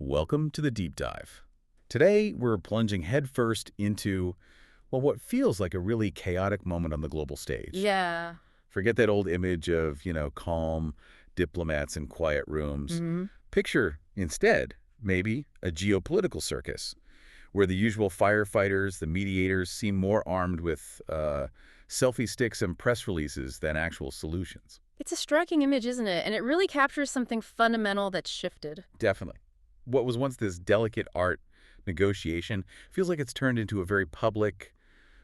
Welcome to the Deep Dive. Today, we're plunging headfirst into, well, what feels like a really chaotic moment on the global stage. Yeah. Forget that old image of, calm diplomats in quiet rooms. Picture, instead, maybe a geopolitical circus, where the usual firefighters, the mediators, seem more armed with selfie sticks and press releases than actual solutions. It's a striking image, isn't it? And it really captures something fundamental that's shifted. Definitely. What was once this delicate art negotiation feels like it's turned into a very public,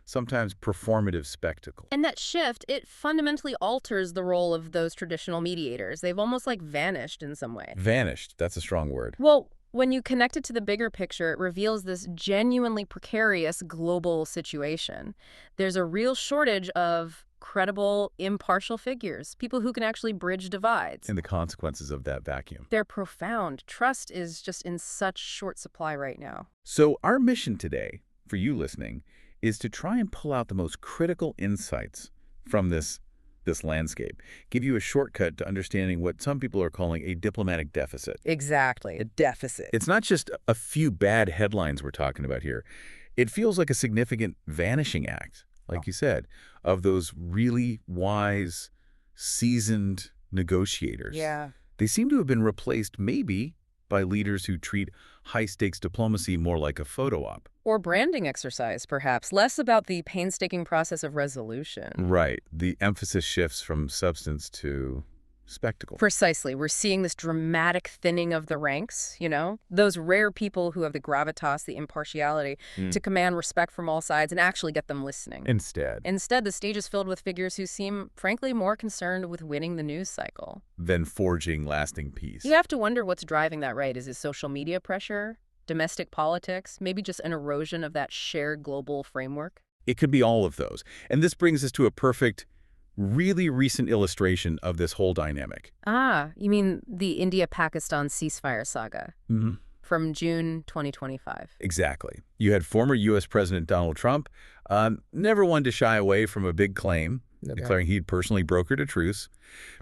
sometimes performative spectacle. And that shift, it fundamentally alters the role of those traditional mediators. They've almost like vanished in some way. Vanished, that's a strong word. Well, when you connect it to the bigger picture, it reveals this genuinely precarious global situation. There's a real shortage of credible, impartial figures, people who can actually bridge divides. And the consequences of that vacuum. They're profound. Trust is just in such short supply right now. So our mission today, for you listening, is to try and pull out the most critical insights from this landscape, give you a shortcut to understanding what some people are calling a diplomatic deficit. Exactly, a deficit. It's not just a few bad headlines we're talking about here. It feels like a significant vanishing act, like you said, of those really wise, seasoned negotiators. Yeah. They seem to have been replaced maybe by leaders who treat high-stakes diplomacy more like a photo op. Or branding exercise, perhaps, less about the painstaking process of resolution. Right. The emphasis shifts from substance to spectacle. Precisely. We're seeing this dramatic thinning of the ranks, those rare people who have the gravitas, the impartiality to command respect from all sides and actually get them listening. Instead, the stage is filled with figures who seem, frankly, more concerned with winning the news cycle than forging lasting peace. You have to wonder what's driving that, right? Is it social media pressure, domestic politics, maybe just an erosion of that shared global framework? It could be all of those. And this brings us to a perfect, really recent illustration of this whole dynamic. Ah, you mean the India-Pakistan ceasefire saga from June 2025. Exactly. You had former U.S. President Donald Trump, never one to shy away from a big claim, declaring he'd personally brokered a truce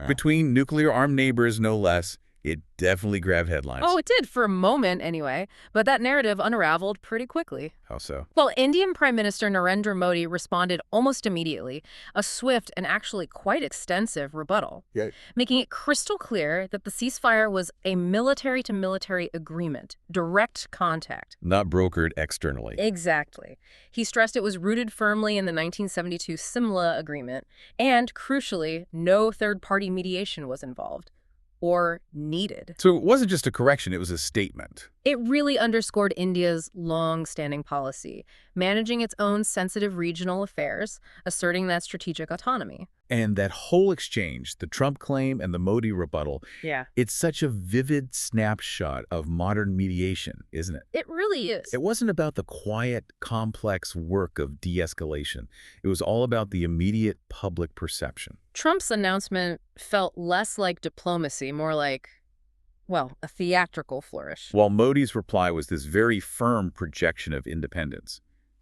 between nuclear-armed neighbors, no less. It definitely grabbed headlines. Oh, it did, for a moment anyway. But that narrative unraveled pretty quickly. How so? Well, Indian Prime Minister Narendra Modi responded almost immediately, a swift and actually quite extensive rebuttal, making it crystal clear that the ceasefire was a military-to-military agreement, direct contact. Not brokered externally. Exactly. He stressed it was rooted firmly in the 1972 Simla Agreement, and, crucially, no third-party mediation was involved. Or needed. So it wasn't just a correction, it was a statement. It really underscored India's long-standing policy, managing its own sensitive regional affairs, asserting that strategic autonomy. And that whole exchange, the Trump claim and the Modi rebuttal, it's such a vivid snapshot of modern mediation, isn't it? It really is. It wasn't about the quiet, complex work of de-escalation. It was all about the immediate public perception. Trump's announcement felt less like diplomacy, more like, well, a theatrical flourish. While Modi's reply was this very firm projection of independence.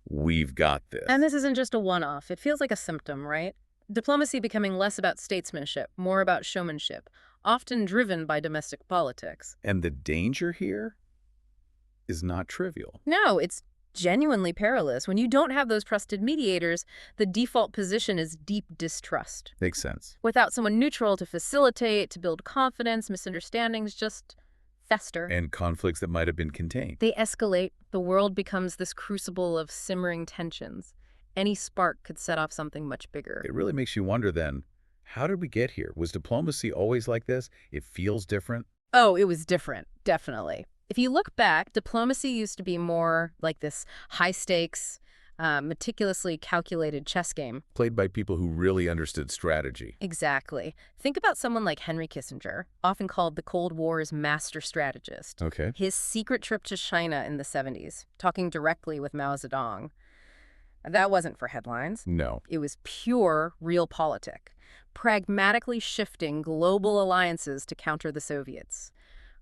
We've got this. And this isn't just a one-off. It feels like a symptom, right? Diplomacy becoming less about statesmanship, more about showmanship, often driven by domestic politics. And the danger here is not trivial. No, it's genuinely perilous. When you don't have those trusted mediators, the default position is deep distrust. Makes sense. Without someone neutral to facilitate, to build confidence, misunderstandings just fester. And conflicts that might have been contained. They escalate. The world becomes this crucible of simmering tensions. Any spark could set off something much bigger. It really makes you wonder then, how did we get here? Was diplomacy always like this? It feels different? Oh, it was different, definitely. If you look back, diplomacy used to be more like this high-stakes, meticulously calculated chess game. Played by people who really understood strategy. Exactly. Think about someone like Henry Kissinger, often called the Cold War's master strategist. Okay. His secret trip to China in the 70s, talking directly with Mao Zedong. That wasn't for headlines. No. It was pure realpolitik, pragmatically shifting global alliances to counter the Soviets.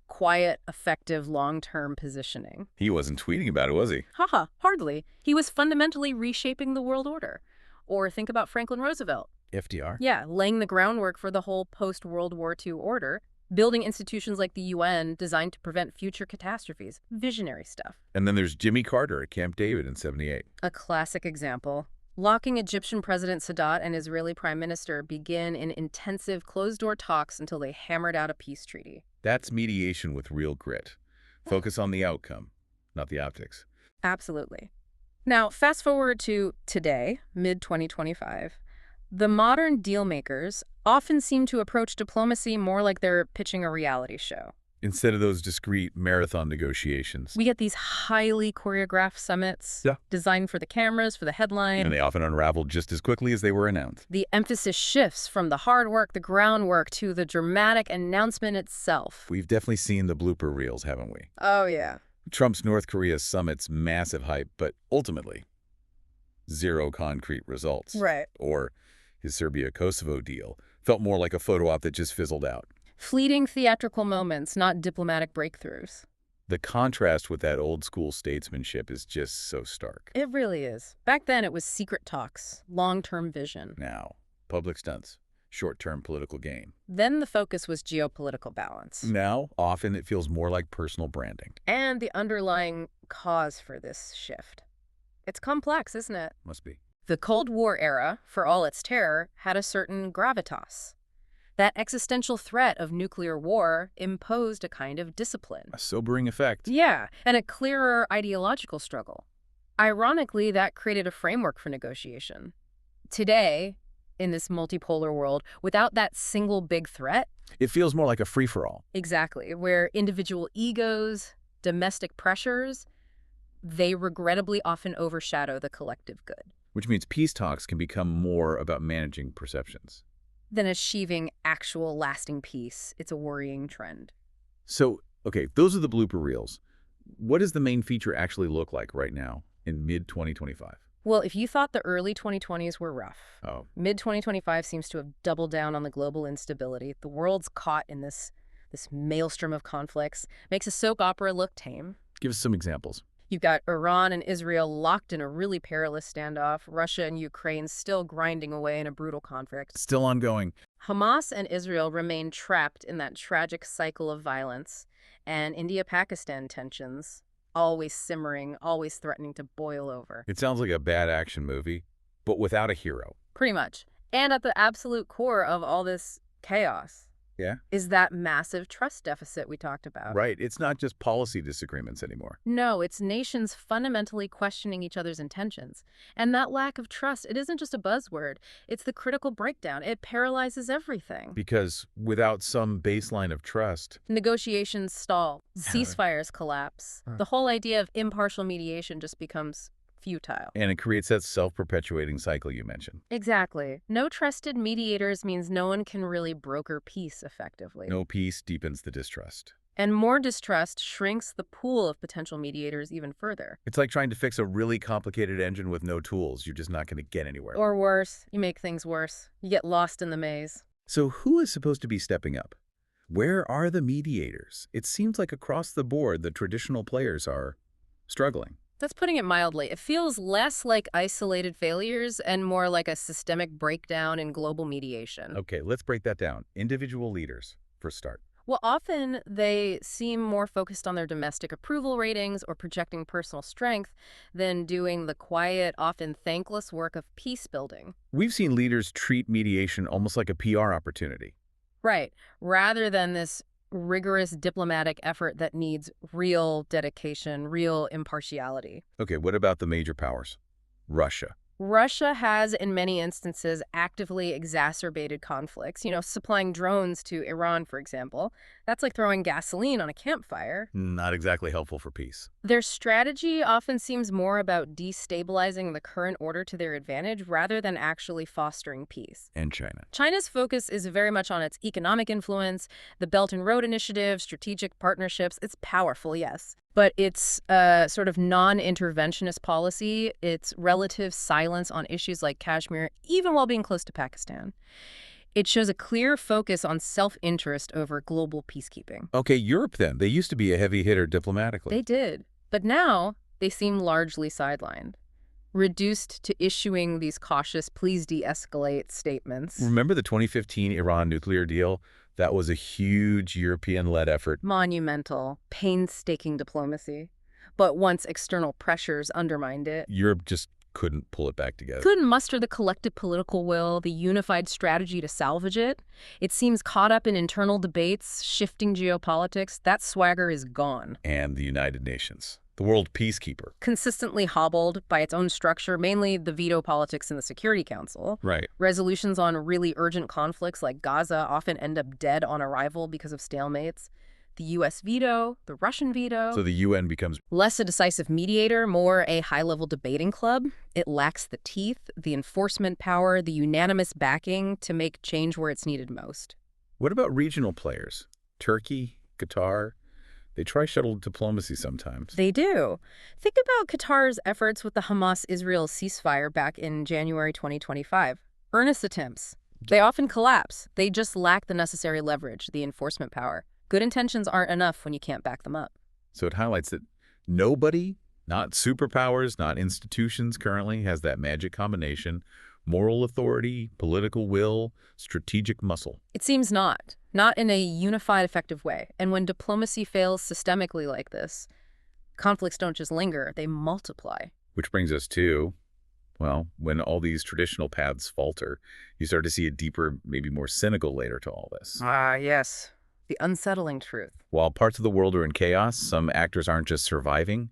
Quiet, effective, long-term positioning. He wasn't tweeting about it, was he? Haha, hardly. He was fundamentally reshaping the world order. Or think about Franklin Roosevelt. FDR? Yeah, laying the groundwork for the whole post-World War II order. building institutions like the UN designed to prevent future catastrophes. Visionary stuff. And then there's Jimmy Carter at Camp David in '78. A classic example. Locking Egyptian President Sadat and Israeli Prime Minister begin in intensive closed-door talks until they hammered out a peace treaty. That's mediation with real grit. Focus on the outcome, not the optics. Absolutely. Now, fast forward to today, mid-2025. The modern deal-makers often seem to approach diplomacy more like they're pitching a reality show. Instead of those discrete marathon negotiations. We get these highly choreographed summits, designed for the cameras, for the headline. And they often unravel just as quickly as they were announced. The emphasis shifts from the hard work, the groundwork, to the dramatic announcement itself. We've definitely seen the blooper reels, haven't we? Oh, yeah. Trump's North Korea summit's massive hype, but ultimately, zero concrete results. Right. Or his Serbia-Kosovo deal felt more like a photo op that just fizzled out. Fleeting theatrical moments, not diplomatic breakthroughs. The contrast with that old-school statesmanship is just so stark. It really is. Back then, it was secret talks, long-term vision. Now, public stunts, short-term political gain. Then the focus was geopolitical balance. Now, often it feels more like personal branding. And the underlying cause for this shift. It's complex, isn't it? Must be. The Cold War era, for all its terror, had a certain gravitas. That existential threat of nuclear war imposed a kind of discipline. A sobering effect. Yeah, and a clearer ideological struggle. Ironically, that created a framework for negotiation. Today, in this multipolar world, without that single big threat... It feels more like a free-for-all. Exactly, where individual egos, domestic pressures, they regrettably often overshadow the collective good. Which means peace talks can become more about managing perceptions than achieving actual lasting peace. It's a worrying trend. So, okay, those are the blooper reels. What does the main feature actually look like right now in mid-2025? Well, if you thought the early 2020s were rough, mid-2025 seems to have doubled down on the global instability. The world's caught in this maelstrom of conflicts. Makes a soap opera look tame. Give us some examples. You've got Iran and Israel locked in a really perilous standoff. Russia and Ukraine still grinding away in a brutal conflict. Still ongoing. Hamas and Israel remain trapped in that tragic cycle of violence. And India-Pakistan tensions, always simmering, always threatening to boil over. It sounds like a bad action movie, but without a hero. Pretty much. And at the absolute core of all this chaos is that massive trust deficit we talked about. Right. It's not just policy disagreements anymore. No, it's nations fundamentally questioning each other's intentions. And that lack of trust, it isn't just a buzzword. It's the critical breakdown. It paralyzes everything. Because without some baseline of trust... Negotiations stall. Ceasefires collapse. The whole idea of impartial mediation just becomes futile. And it creates that self-perpetuating cycle you mentioned. Exactly. No trusted mediators means no one can really broker peace effectively. No peace deepens the distrust. And more distrust shrinks the pool of potential mediators even further. It's like trying to fix a really complicated engine with no tools. You're just not going to get anywhere. Or worse, you make things worse. You get lost in the maze. So who is supposed to be stepping up? Where are the mediators? It seems like across the board, the traditional players are struggling. That's putting it mildly. It feels less like isolated failures and more like a systemic breakdown in global mediation. Okay, let's break that down. Individual leaders, for a start. Well, often they seem more focused on their domestic approval ratings or projecting personal strength than doing the quiet, often thankless work of peace building. We've seen leaders treat mediation almost like a PR opportunity. Right, rather than this rigorous diplomatic effort that needs real dedication, real impartiality. Okay, what about the major powers? Russia. Russia has, in many instances, actively exacerbated conflicts. Supplying drones to Iran, for example. That's like throwing gasoline on a campfire. Not exactly helpful for peace. Their strategy often seems more about destabilizing the current order to their advantage rather than actually fostering peace. And China. China's focus is very much on its economic influence, the Belt and Road Initiative, strategic partnerships. It's powerful, yes. But its sort of non-interventionist policy, its relative silence on issues like Kashmir, even while being close to Pakistan, it shows a clear focus on self-interest over global peacekeeping. Okay, Europe then. They used to be a heavy hitter diplomatically. They did. But now they seem largely sidelined, reduced to issuing these cautious, please de-escalate statements. Remember the 2015 Iran nuclear deal? That was a huge European-led effort. Monumental, painstaking diplomacy. But once external pressures undermined it, Europe just couldn't pull it back together. couldn't muster the collective political will, the unified strategy to salvage it. It seems caught up in internal debates, shifting geopolitics. That swagger is gone. And the United Nations, the world peacekeeper. Consistently hobbled by its own structure, mainly the veto politics in the Security Council. Right. Resolutions on really urgent conflicts like Gaza often end up dead on arrival because of stalemates. The U.S. veto, the Russian veto. So the UN becomes Less a decisive mediator, more a high-level debating club. It lacks the teeth, the enforcement power, the unanimous backing to make change where it's needed most. What about regional players? Turkey, Qatar? They try shuttle diplomacy sometimes. They do. Think about Qatar's efforts with the Hamas-Israel ceasefire back in January 2025. Earnest attempts. They often collapse. They just lack the necessary leverage, the enforcement power. Good intentions aren't enough when you can't back them up. So it highlights that nobody, not superpowers, not institutions currently, has that magic combination: moral authority, political will, strategic muscle. It seems not. Not in a unified, effective way. And when diplomacy fails systemically like this, conflicts don't just linger, they multiply. Which brings us to, well, when all these traditional paths falter, you start to see a deeper, maybe more cynical layer to all this. Yes. The unsettling truth. While parts of the world are in chaos, some actors aren't just surviving,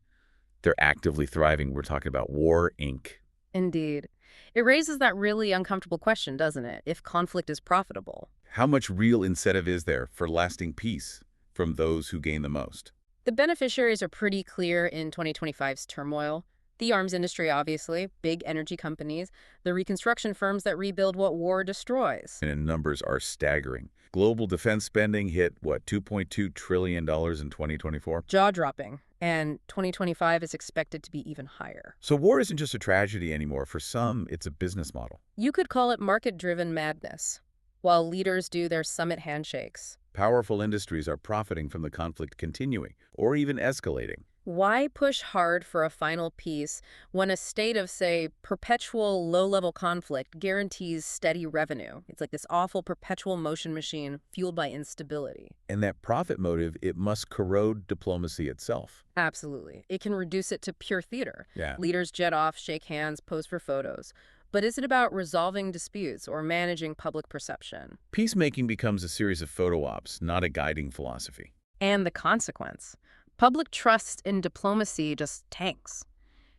they're actively thriving. We're talking about War, Inc. Indeed. It raises that really uncomfortable question, doesn't it? If conflict is profitable. How much real incentive is there for lasting peace from those who gain the most? The beneficiaries are pretty clear in 2025's turmoil. The arms industry, obviously, big energy companies, the reconstruction firms that rebuild what war destroys. And numbers are staggering. Global defense spending hit, what, $2.2 trillion in 2024? Jaw-dropping. And 2025 is expected to be even higher. So war isn't just a tragedy anymore. For some, it's a business model. You could call it market-driven madness, while leaders do their summit handshakes. Powerful industries are profiting from the conflict continuing or even escalating. Why push hard for a final peace when a state of, say, perpetual low-level conflict guarantees steady revenue? It's like this awful perpetual motion machine fueled by instability. And that profit motive, it must corrode diplomacy itself. Absolutely. It can reduce it to pure theater. Yeah. Leaders jet off, shake hands, pose for photos. But is it about resolving disputes or managing public perception? Peacemaking becomes a series of photo ops, not a guiding philosophy. And the consequence. Public trust in diplomacy just tanks.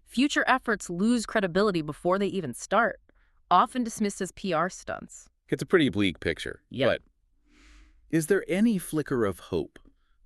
Future efforts lose credibility before they even start, often dismissed as PR stunts. It's a pretty bleak picture. Yep. But is there any flicker of hope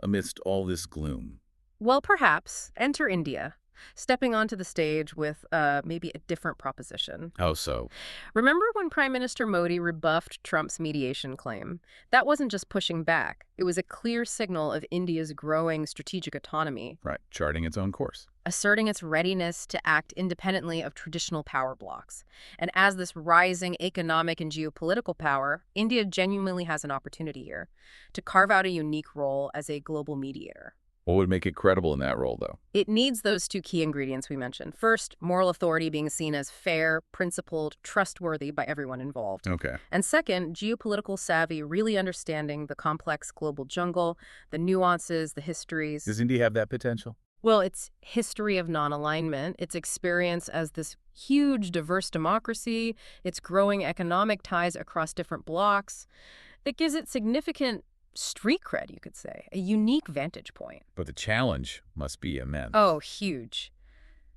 amidst all this gloom? Well, perhaps. Enter India, stepping onto the stage with maybe a different proposition. How so? Remember when Prime Minister Modi rebuffed Trump's mediation claim? That wasn't just pushing back. It was a clear signal of India's growing strategic autonomy. Right, charting its own course. Asserting its readiness to act independently of traditional power blocks. And as this rising economic and geopolitical power, India genuinely has an opportunity here to carve out a unique role as a global mediator. What would make it credible in that role, though? It needs those two key ingredients we mentioned. First, moral authority being seen as fair, principled, trustworthy by everyone involved. Okay. And second, geopolitical savvy, really understanding the complex global jungle, the nuances, the histories. Does India have that potential? Well, its history of non-alignment, its experience as this huge, diverse democracy, its growing economic ties across different blocs, that gives it significant street cred, you could say, a unique vantage point. But the challenge must be immense. Oh, huge.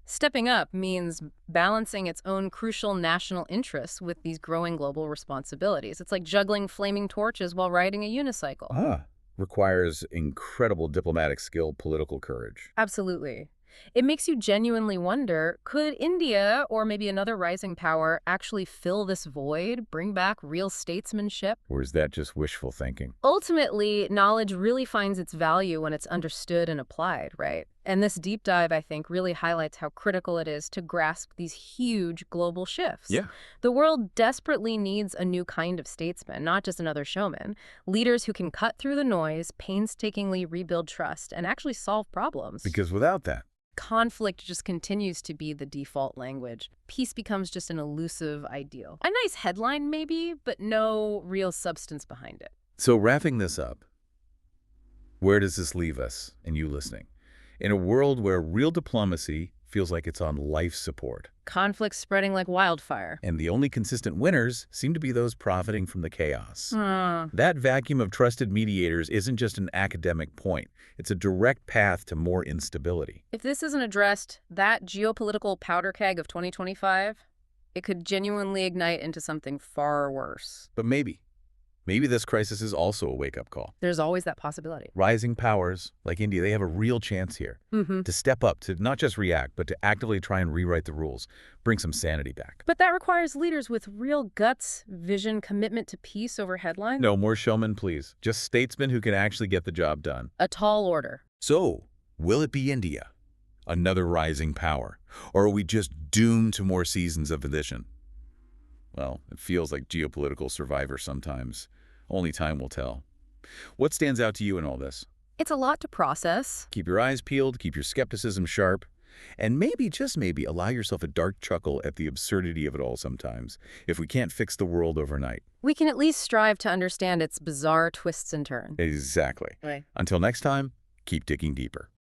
Stepping up means balancing its own crucial national interests with these growing global responsibilities. It's like juggling flaming torches while riding a unicycle. Requires incredible diplomatic skill, political courage. Absolutely. It makes you genuinely wonder, could India or maybe another rising power actually fill this void, bring back real statesmanship? Or is that just wishful thinking? Ultimately, knowledge really finds its value when it's understood and applied, right? And this deep dive, I think, really highlights how critical it is to grasp these huge global shifts. Yeah. The world desperately needs a new kind of statesman, not just another showman. Leaders who can cut through the noise, painstakingly rebuild trust, and actually solve problems. Because without that, conflict just continues to be the default language. Peace becomes just an elusive ideal. A nice headline, maybe, but no real substance behind it. So wrapping this up, where does this leave us and you listening? In a world where real diplomacy feels like it's on life support. Conflicts spreading like wildfire. And the only consistent winners seem to be those profiting from the chaos. Hmm. That vacuum of trusted mediators isn't just an academic point. It's a direct path to more instability. If this isn't addressed, that geopolitical powder keg of 2025, it could genuinely ignite into something far worse. But maybe this crisis is also a wake-up call. There's always that possibility. Rising powers, like India, they have a real chance here to step up, to not just react, but to actively try and rewrite the rules, bring some sanity back. But that requires leaders with real guts, vision, commitment to peace over headlines. No more showmen, please. Just statesmen who can actually get the job done. A tall order. So, will it be India? Another rising power? Or are we just doomed to more seasons of division? Well, it feels like geopolitical survivor sometimes. Only time will tell. What stands out to you in all this? It's a lot to process. Keep your eyes peeled, keep your skepticism sharp, and maybe, just maybe, allow yourself a dark chuckle at the absurdity of it all sometimes. If we can't fix the world overnight. We can at least strive to understand its bizarre twists and turns. Exactly. Right. Until next time, keep digging deeper.